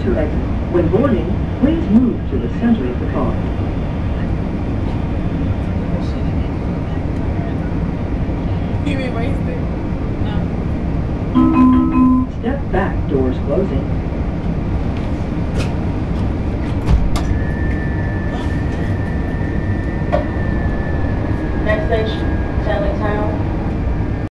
to exit. When boarding, please move to the center of the car. You mean wasted? No. Step back, doors closing.